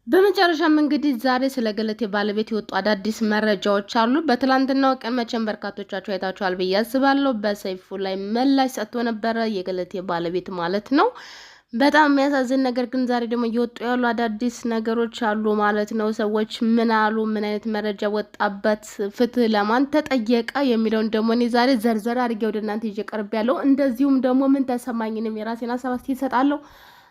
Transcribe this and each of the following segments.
በመጨረሻም እንግዲህ ዛሬ ስለ ገለቴ ባለቤት የወጡ አዳዲስ መረጃዎች አሉ። በትላንትናው ቀን መቼም በርካቶቻችሁ አይታችኋል ብዬ አስባለሁ። በሰይፉ ላይ ምላሽ ሰጥቶ ነበረ የገለቴ ባለቤት ማለት ነው። በጣም የሚያሳዝን ነገር ግን ዛሬ ደግሞ እየወጡ ያሉ አዳዲስ ነገሮች አሉ ማለት ነው። ሰዎች ምን አሉ? ምን አይነት መረጃ ወጣበት? ፍትህ ለማን ተጠየቀ? የሚለውን ደግሞ እኔ ዛሬ ዘርዘር አድርጌ ወደ እናንተ ይዤ ቀርብ ያለው፣ እንደዚሁም ደግሞ ምን ተሰማኝንም የራሴን ሀሳብ አስተያየት እሰጣለሁ።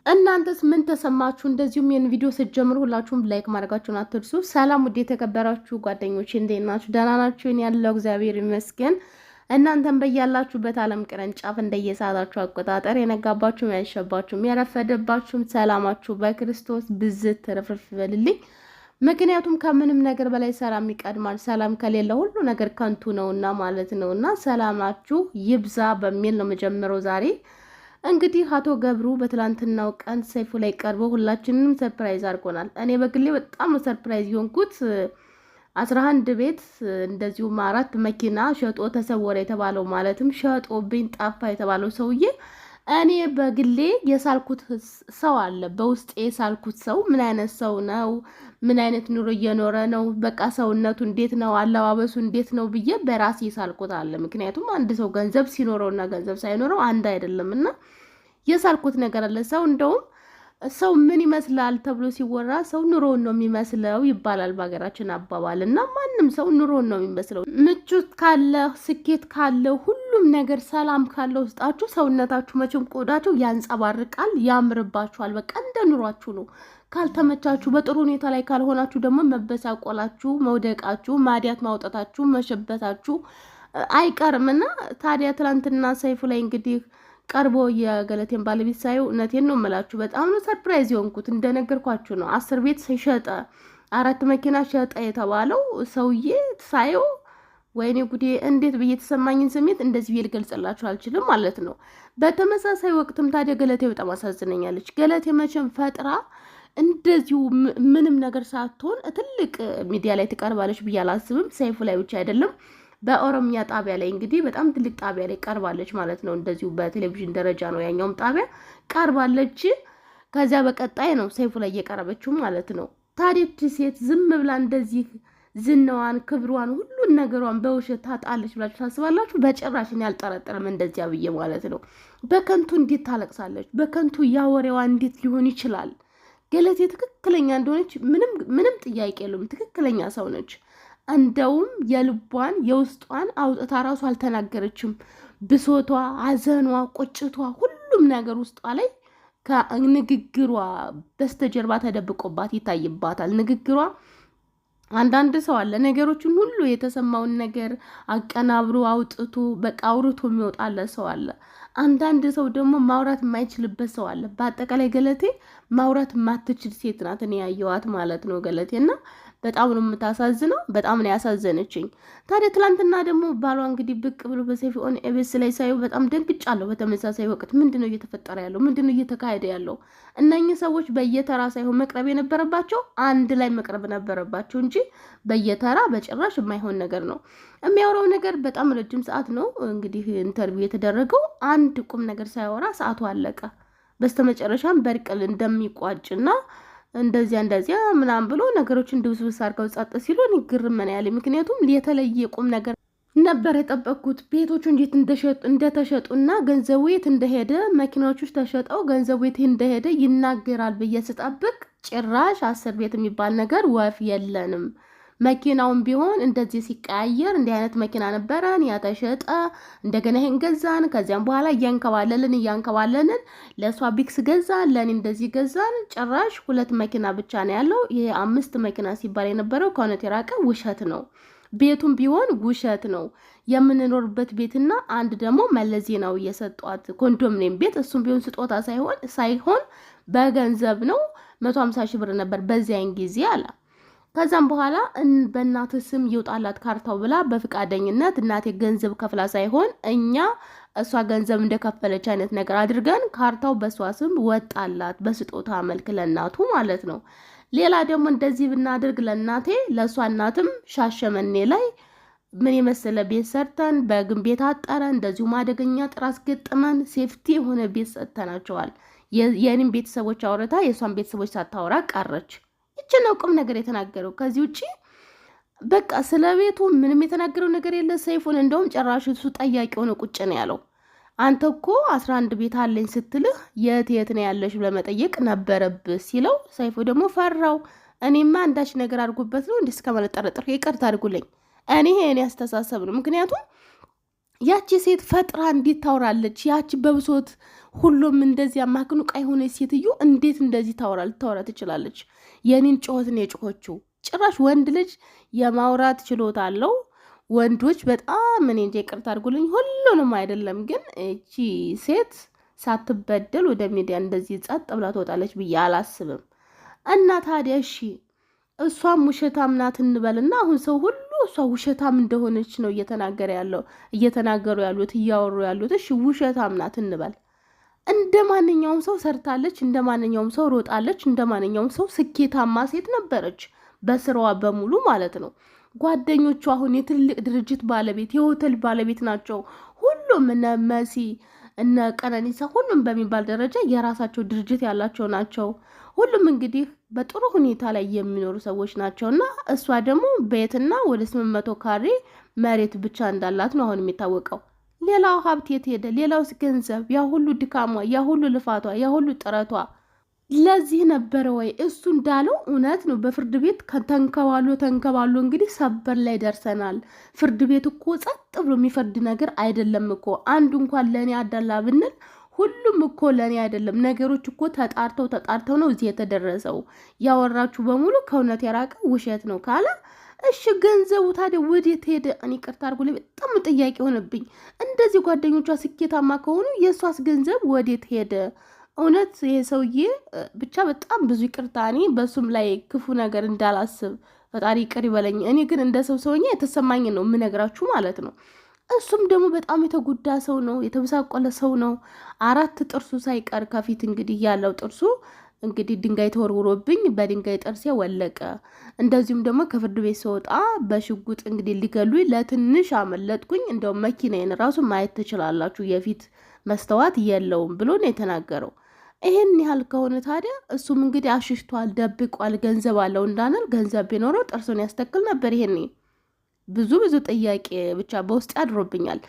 እናንተስ ምን ተሰማችሁ? እንደዚሁም ይሄን ቪዲዮ ስትጀምሩ ሁላችሁም ላይክ ማድረጋችሁን አትርሱ። ሰላም ውድ የተከበራችሁ ጓደኞቼ እንዴት ናችሁ? ደህና ናችሁ? እኔ ያለው እግዚአብሔር ይመስገን። እናንተም በያላችሁበት ዓለም ቅርንጫፍ እንደየሰዓታችሁ አቆጣጠር የነጋባችሁም ያልሸባችሁም የረፈደባችሁም ሰላማችሁ በክርስቶስ ብዝት ትርፍርፍ ይበልልኝ። ምክንያቱም ከምንም ነገር በላይ ሰላም ይቀድማል። ሰላም ከሌለ ሁሉ ነገር ከንቱ ነውና ማለት ነውና ሰላማችሁ ይብዛ በሚል ነው መጀመሪያው ዛሬ እንግዲህ አቶ ገብሩ በትላንትናው ቀን ሰይፉ ላይ ቀርቦ ሁላችንንም ሰርፕራይዝ አድርጎናል። እኔ በግሌ በጣም ሰርፕራይዝ የሆንኩት 11 ቤት እንደዚሁም 4 መኪና ሸጦ ተሰወረ የተባለው ማለትም ሸጦብኝ ጠፋ የተባለው ሰውዬ እኔ በግሌ የሳልኩት ሰው አለ። በውስጥ የሳልኩት ሰው ምን አይነት ሰው ነው? ምን አይነት ኑሮ እየኖረ ነው? በቃ ሰውነቱ እንዴት ነው? አለባበሱ እንዴት ነው ብዬ በራሴ የሳልኩት አለ። ምክንያቱም አንድ ሰው ገንዘብ ሲኖረውና ገንዘብ ሳይኖረው አንድ አይደለምና የሳልኩት ነገር አለ። ሰው እንደውም ሰው ምን ይመስላል ተብሎ ሲወራ ሰው ኑሮውን ነው የሚመስለው ይባላል በሀገራችን አባባል። እና ማንም ሰው ኑሮውን ነው የሚመስለው። ምቾት ካለ፣ ስኬት ካለ፣ ሁሉም ነገር ሰላም ካለ ውስጣችሁ ሰውነታችሁ መቼም ቆዳችሁ ያንጸባርቃል፣ ያምርባችኋል። በቃ እንደ ኑሯችሁ ነው። ካልተመቻችሁ፣ በጥሩ ሁኔታ ላይ ካልሆናችሁ ደግሞ መበሳቆላችሁ፣ መውደቃችሁ፣ ማዲያት ማውጣታችሁ፣ መሸበታችሁ አይቀርምና ታዲያ ትናንትና ሰይፉ ላይ እንግዲህ ቀርቦ የገለቴን ባለቤት ሳየው እውነቴን ነው የምላችሁ በጣም ነው ሰርፕራይዝ የሆንኩት። እንደነገርኳችሁ ነው 10 ቤት ሸጠ፣ 4 መኪና ሸጠ የተባለው ሰውዬ ሳየው ወይኔ ጉዴ! እንዴት ብዬ የተሰማኝን ስሜት እንደዚህ ብዬ ልገልጽላችሁ አልችልም ማለት ነው። በተመሳሳይ ወቅትም ታዲያ ገለቴ በጣም አሳዝነኛለች። ገለቴ መቼም ፈጥራ እንደዚሁ ምንም ነገር ሳትሆን ትልቅ ሚዲያ ላይ ትቀርባለች ብዬ አላስብም። ሰይፉ ላይ ብቻ አይደለም በኦሮሚያ ጣቢያ ላይ እንግዲህ በጣም ትልቅ ጣቢያ ላይ ቀርባለች ማለት ነው። እንደዚሁ በቴሌቪዥን ደረጃ ነው ያኛውም ጣቢያ ቀርባለች። ከዚያ በቀጣይ ነው ሰይፉ ላይ እየቀረበችው ማለት ነው። ታዲያ ሴት ዝም ብላ እንደዚህ ዝናዋን፣ ክብሯን፣ ሁሉን ነገሯን በውሸት ታጣለች ብላችሁ ታስባላችሁ? በጭራሽ እኔ አልጠረጠርም እንደዚያ ብዬ ማለት ነው። በከንቱ እንዴት ታለቅሳለች? በከንቱ ያወሬዋ እንዴት ሊሆን ይችላል? ገለቴ ትክክለኛ እንደሆነች ምንም ጥያቄ የለውም። ትክክለኛ ሰው ነች። እንደውም የልቧን የውስጧን አውጥታ ራሱ አልተናገረችም። ብሶቷ፣ አዘኗ፣ ቁጭቷ፣ ሁሉም ነገር ውስጧ ላይ ከንግግሯ በስተጀርባ ተደብቆባት ይታይባታል። ንግግሯ አንዳንድ ሰው አለ ነገሮችን ሁሉ የተሰማውን ነገር አቀናብሮ አውጥቶ በቃ አውርቶ የሚወጣለ ሰው አለ። አንዳንድ ሰው ደግሞ ማውራት የማይችልበት ሰው አለ። በአጠቃላይ ገለቴ ማውራት የማትችል ሴት ናት እኔ ያየዋት ማለት ነው ገለቴና በጣም ነው የምታሳዝነው። በጣም ነው ያሳዘነችኝ። ታዲያ ትላንትና ደግሞ ባሏ እንግዲህ ብቅ ብሎ በሰይፉ ኦን ኤቢኤስ ላይ ሳይው በጣም ደንግጫለሁ። በተመሳሳይ ወቅት ምንድነው እየተፈጠረ ያለው? ምንድነው እየተካሄደ ያለው? እነኚህ ሰዎች በየተራ ሳይሆን መቅረብ የነበረባቸው አንድ ላይ መቅረብ ነበረባቸው እንጂ በየተራ በጭራሽ የማይሆን ነገር ነው የሚያወራው። ነገር በጣም ረጅም ሰዓት ነው እንግዲህ ኢንተርቪው የተደረገው። አንድ ቁም ነገር ሳያወራ ሰዓቱ አለቀ። በስተመጨረሻም በርቅል እንደሚቋጭና እንደዚያ ምናምን ብሎ ነገሮችን ድብስብስ አድርገው ጸጥ ሲሉ እኔ ግርም ነው ያለኝ። ምክንያቱም የተለየ ቁም ነገር ነበር የጠበቅኩት። ቤቶቹ እንዴት እንደተሸጡና ገንዘቡ የት እንደሄደ፣ መኪናዎቹ ተሸጠው ገንዘቡ የት እንደሄደ ይናገራል ብዬ ስጠብቅ ጭራሽ 10 ቤት የሚባል ነገር ወፍ የለንም። መኪናውን ቢሆን እንደዚህ ሲቀያየር እንዲህ አይነት መኪና ነበረን፣ ያ ተሸጠ፣ እንደገና ይሄን ገዛን፣ ከዚያም በኋላ እያንከባለልን ለሷ ቢክስ ገዛን፣ ለኔ እንደዚህ ገዛን። ጭራሽ 2 መኪና ብቻ ነው ያለው። ይሄ 5 መኪና ሲባል የነበረው ከእውነት የራቀ ውሸት ነው። ቤቱም ቢሆን ውሸት ነው። የምንኖርበት ቤትና አንድ ደግሞ መለስ ዜናዊ የሰጧት ኮንዶሚኒየም ቤት እሱም ቢሆን ስጦታ ሳይሆን በገንዘብ ነው። 150 ሺህ ብር ነበር በዚያን ጊዜ አለ። ከዛም በኋላ በእናት ስም ይውጣላት ካርታው ብላ በፍቃደኝነት እናቴ ገንዘብ ከፍላ ሳይሆን እሷ ገንዘብ እንደከፈለች አይነት ነገር አድርገን ካርታው በሷ ስም ወጣላት በስጦታ መልክ ለእናቱ ማለት ነው። ሌላ ደግሞ እንደዚህ ብናደርግ ለእናቴ ለእሷ እናትም ሻሸመኔ ላይ ምን የመሰለ ቤት ሰርተን በግንብ ቤት አጠረ እንደዚሁ ማደገኛ ጥራስ ገጥመን ሴፍቲ የሆነ ቤት ሰጥተናቸዋል። የኔም ቤተሰቦች አውርታ የሷን ቤተሰቦች ሳታወራ ቀረች። እቺ ነው ቁም ነገር የተናገረው። ከዚህ ውጪ በቃ ስለ ቤቱ ምንም የተናገረው ነገር የለ። ሰይፉን እንደውም ጭራሽ እሱ ጠያቂ ሆነ ቁጭ ነው ያለው። አንተ እኮ 11 ቤት አለኝ ስትልህ የት ነው ያለሽ ብለህ መጠየቅ ነበረብህ ሲለው፣ ሰይፉ ደግሞ ፈራው። እኔማ አንዳች ነገር አድርጎበት ነው እንዲህ እስከመለጠረጥር ይቅርታ አድርጉልኝ። እኔ የኔ አስተሳሰብ ነው። ምክንያቱም ያቺ ሴት ፈጥራ እንዴት ታወራለች? ያቺ በብሶት ሁሉም እንደዚህ አማክኑ ቃይ ሆነ ሴትዮ እንዴት እንደዚህ ልታወራ ትችላለች? የኔን ጩኸት ነው የጮኸችው። ጭራሽ ወንድ ልጅ የማውራት ችሎታ አለው። ወንዶች በጣም እኔ እንጂ ይቅርታ አድርጉልኝ፣ ሁሉንም አይደለም ግን እቺ ሴት ሳትበደል ወደ ሚዲያ እንደዚህ ጸጥ ብላ ትወጣለች ብዬ አላስብም። እና ታዲያ እሺ እሷም ውሸታም ናት እንበልና አሁን ሰው ሁሉ እሷ ውሸታም እንደሆነች ነው እየተናገሩ ያሉት እያወሩ ያሉት። እሺ ውሸታም ናት እንበል። እንደ ማንኛውም ሰው ሰርታለች፣ እንደ ማንኛውም ሰው ሮጣለች፣ እንደ ማንኛውም ሰው ስኬታማ ሴት ነበረች በስራዋ በሙሉ ማለት ነው። ጓደኞቹ አሁን የትልቅ ድርጅት ባለቤት የሆቴል ባለቤት ናቸው። ሁሉም እነ መሲ እነ ቀነኒሳ ሁሉም በሚባል ደረጃ የራሳቸው ድርጅት ያላቸው ናቸው። ሁሉም እንግዲህ በጥሩ ሁኔታ ላይ የሚኖሩ ሰዎች ናቸውና እሷ ደግሞ ቤትና ወደ 800 ካሬ መሬት ብቻ እንዳላት ነው አሁን የሚታወቀው። ሌላው ሀብት የት ሄደ? ሌላውስ ገንዘብ? ያ ሁሉ ድካሟ፣ ያ ሁሉ ልፋቷ፣ ያ ሁሉ ጥረቷ ለዚህ ነበረ ወይ? እሱ እንዳለው እውነት ነው። በፍርድ ቤት ተንከባሎ እንግዲህ ሰበር ላይ ደርሰናል። ፍርድ ቤት እኮ ጸጥ ብሎ የሚፈርድ ነገር አይደለም እኮ። አንዱ እንኳን ለእኔ አዳላ ብንል ሁሉም እኮ ለእኔ አይደለም። ነገሮች እኮ ተጣርተው ነው እዚህ የተደረሰው። ያወራችሁ በሙሉ ከእውነት የራቀ ውሸት ነው ካለ እሺ ገንዘቡ ታዲያ ወዴት ሄደ? እኔ ይቅርታ አድርጉ ላይ በጣም ጥያቄ ሆነብኝ። እንደዚህ ጓደኞቿ ስኬታማ ከሆኑ የእሷስ ገንዘብ ወዴት ሄደ? እውነት ይሄ ሰውዬ ብቻ በጣም ብዙ ይቅርታ፣ እኔ በሱም ላይ ክፉ ነገር እንዳላስብ ፈጣሪ ይቅር ይበለኝ። እኔ ግን እንደ ሰውኛ የተሰማኝ ነው የምነግራችሁ ማለት ነው። እሱም ደግሞ በጣም የተጎዳ ሰው ነው፣ የተበሳቆለ ሰው ነው። 4 ጥርሱ ሳይቀር ከፊት እንግዲህ ያለው ጥርሱ እንግዲህ ድንጋይ ተወርውሮብኝ በድንጋይ ጥርሴ ወለቀ። እንደዚሁም ደግሞ ከፍርድ ቤት ስወጣ በሽጉጥ እንግዲህ ሊገሉኝ ለትንሽ አመለጥኩኝ። እንደውም መኪናዬን ራሱ ማየት ትችላላችሁ፣ የፊት መስተዋት የለውም ብሎ ነው የተናገረው። ይሄን ያህል ከሆነ ታዲያ እሱም እንግዲህ አሽሽቷል፣ ደብቋል። ገንዘብ አለው እንዳንል ገንዘብ ቢኖረው ጥርሱን ያስተክል ነበር። ይሄኔ ብዙ ጥያቄ ብቻ በውስጥ ያድሮብኛል።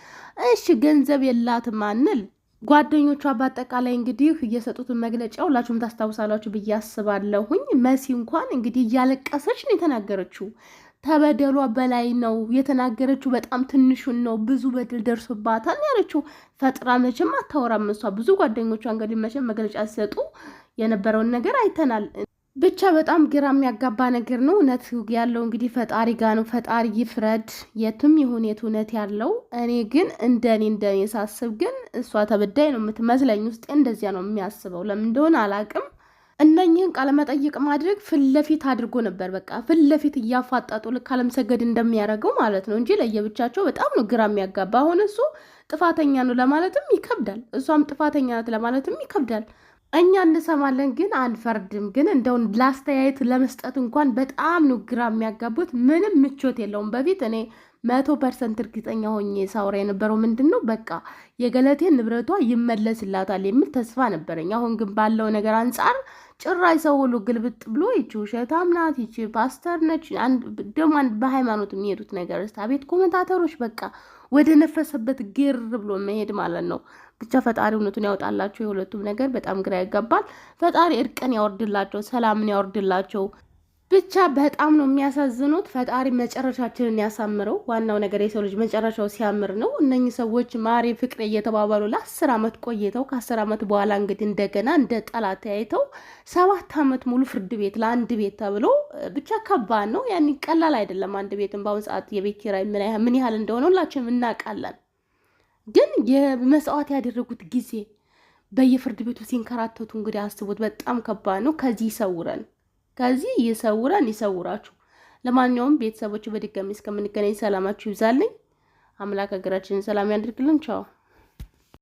እሺ ገንዘብ የላትም አንል ጓደኞቿ በአጠቃላይ እንግዲህ እየሰጡትን መግለጫ ሁላችሁም ታስታውሳላችሁ ብዬ አስባለሁኝ። መሲ እንኳን እንግዲህ እያለቀሰች ነው የተናገረችው። ተበደሏ በላይ ነው የተናገረችው። በጣም ትንሹን ነው፣ ብዙ በደል ደርሶባታል ያለችው። ፈጥራ መቼም አታወራም እሷ። ብዙ ጓደኞቿ እንግዲህ መቼም መግለጫ ሲሰጡ የነበረውን ነገር አይተናል። ብቻ በጣም ግራ የሚያጋባ ነገር ነው። እውነት ያለው እንግዲህ ፈጣሪ ጋ ነው። ፈጣሪ ይፍረድ፣ የቱም ይሁን የት እውነት ያለው። እኔ ግን እንደኔ ሳስብ ግን እሷ ተበዳይ ነው የምትመስለኝ። ውስጤ እንደዚያ ነው የሚያስበው። ለምን እንደሆነ አላቅም። እነኝህን ቃለመጠይቅ ማድረግ ፊት ለፊት አድርጎ ነበር። በቃ ፊት ለፊት እያፋጣጡ ልክ አለምሰገድ እንደሚያደርገው ማለት ነው እንጂ ለየብቻቸው በጣም ነው ግራ የሚያጋባ። አሁን እሱ ጥፋተኛ ነው ለማለትም ይከብዳል፣ እሷም ጥፋተኛ ናት ለማለትም ይከብዳል። እኛ እንሰማለን ግን አንፈርድም። ግን እንደው ላስተያየት ለመስጠት እንኳን በጣም ነው ግራ የሚያጋቡት። ምንም ምቾት የለውም። በፊት እኔ 100% እርግጠኛ ሆኜ ሳውራ የነበረው ምንድን ነው በቃ የገለቴን ንብረቷ ይመለስላታል የሚል ተስፋ ነበረኝ። አሁን ግን ባለው ነገር አንጻር ጭራሽ ሰው ሁሉ ግልብጥ ብሎ ይቺ ውሸታም ናት፣ ይቺ ፓስተር ነች፣ ደግሞ በሃይማኖት የሚሄዱት ነገር አቤት ኮሜንታተሮች በቃ ወደ ነፈሰበት ግር ብሎ መሄድ ማለት ነው። ብቻ ፈጣሪ እውነቱን ያወጣላቸው። የሁለቱም ነገር በጣም ግራ ያጋባል። ፈጣሪ እርቅን ያወርድላቸው፣ ሰላምን ያወርድላቸው። ብቻ በጣም ነው የሚያሳዝኑት። ፈጣሪ መጨረሻችንን ያሳምረው። ዋናው ነገር የሰው ልጅ መጨረሻው ሲያምር ነው። እነኚህ ሰዎች ማሬ ፍቅሬ እየተባባሉ ለ10 ዓመት ቆይተው ከ10 ዓመት በኋላ እንግዲህ እንደገና እንደ ጠላት ተያይተው 7 ዓመት ሙሉ ፍርድ ቤት ለአንድ ቤት ተብሎ ብቻ ከባድ ነው። ያን ቀላል አይደለም። አንድ ቤትን በአሁኑ ሰዓት የቤት ኪራይ ምን ያህል እንደሆነ ሁላችንም እናውቃለን። ግን የመስዋዕት ያደረጉት ጊዜ በየፍርድ ቤቱ ሲንከራተቱ እንግዲህ አስቡት። በጣም ከባድ ነው። ከዚህ ይሰውራችሁ። ለማንኛውም ቤተሰቦች በድጋሚ እስከምንገናኝ ሰላማችሁ ይብዛልኝ። አምላክ ሀገራችንን ሰላም ያድርግልን። ቻው።